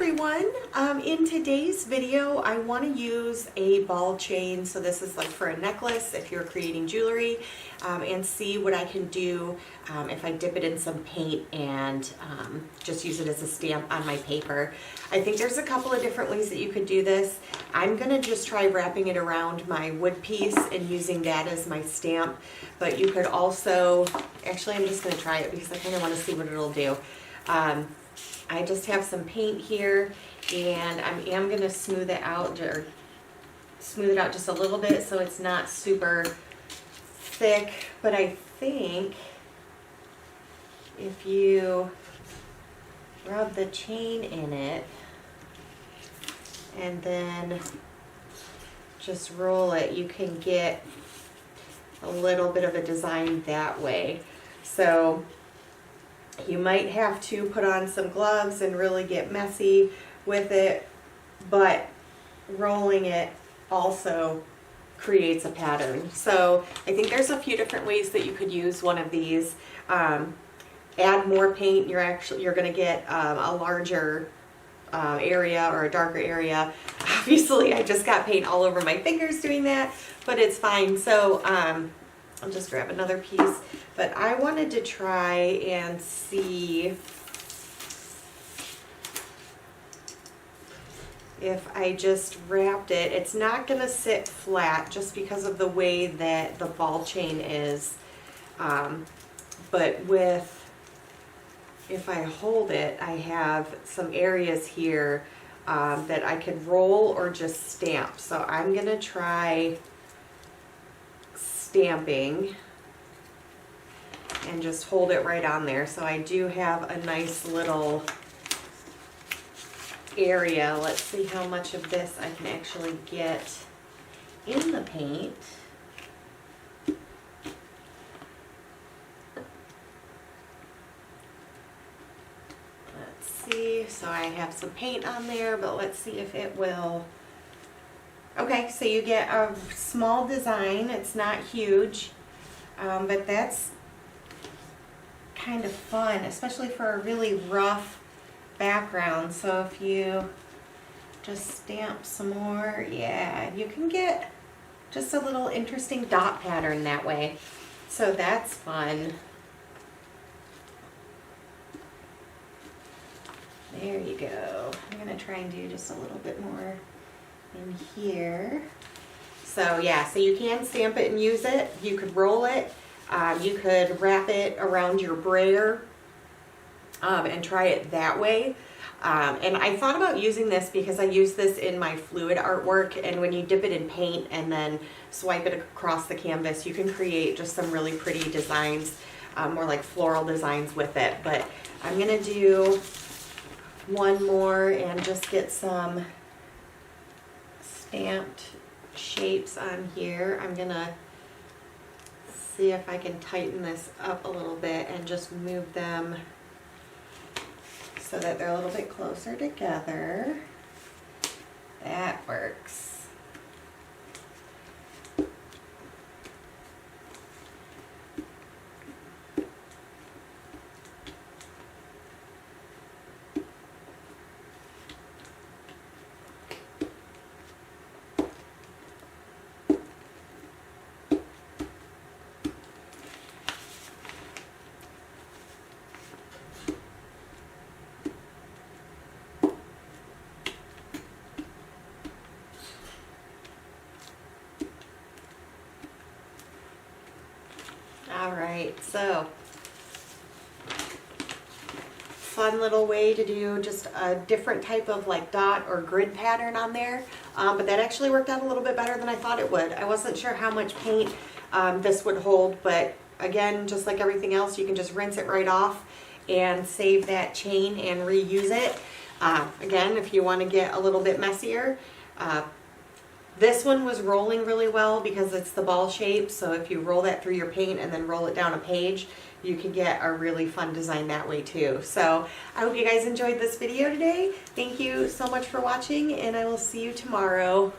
everyone. In today's video, I want to use a ball chain. So this is like for a necklace if you're creating jewelry, and see what I can do if I dip it in some paint and just use it as a stamp on my paper. I think there's a couple of different ways that you could do this. I'm going to just try wrapping it around my wood piece and using that as my stamp, but you could also, actually I'm just going to try it because I kind of want to see what it'll do. I just have some paint here, and I am going to smooth it out, or smooth it out just a little bit so it's not super thick. But I think if you rub the chain in it and then just roll it, you can get a little bit of a design that way. So you might have to put on some gloves and really get messy with it, but rolling it also creates a pattern. So I think there's a few different ways that you could use one of these. Add more paint, you're going to get a larger area or a darker area. Obviously I just got paint all over my fingers doing that, but it's fine. So I'll just grab another piece, but I wanted to try and see if I just wrapped it. It's not going to sit flat just because of the way that the ball chain is, but if I hold it, I have some areas here that I could roll or just stamp. So I'm going to try stamping and just hold it right on there. So I do have a nice little area. Let's see how much of this I can actually get in the paint. Let's see. So I have some paint on there, but let's see if it will. Okay, so you get a small design. It's not huge, but that's kind of fun, especially for a really rough background. So if you just stamp some more, yeah, you can get just a little interesting dot pattern that way. So that's fun. There you go. I'm going to try and do just a little bit more in here. So yeah, so you can stamp it and use it. You could roll it. You could wrap it around your brayer and try it that way. And I thought about using this because I use this in my fluid artwork, and when you dip it in paint and then swipe it across the canvas, you can create just some really pretty designs, more like floral designs with it. But I'm going to do one more and just get some stamped shapes on here. I'm gonna see if I can tighten this up a little bit and just move them so that they're a little bit closer together. That works. Alright, so fun little way to do just a different type of like dot or grid pattern on there, but that actually worked out a little bit better than I thought it would. I wasn't sure how much paint this would hold, but again, just like everything else, you can just rinse it right off and save that chain and reuse it. Again, if you want to get a little bit messier, this one was rolling really well because it's the ball shape, so if you roll that through your paint and then roll it down a page, you can get a really fun design that way too. So I hope you guys enjoyed this video today. Thank you so much for watching, and I will see you tomorrow.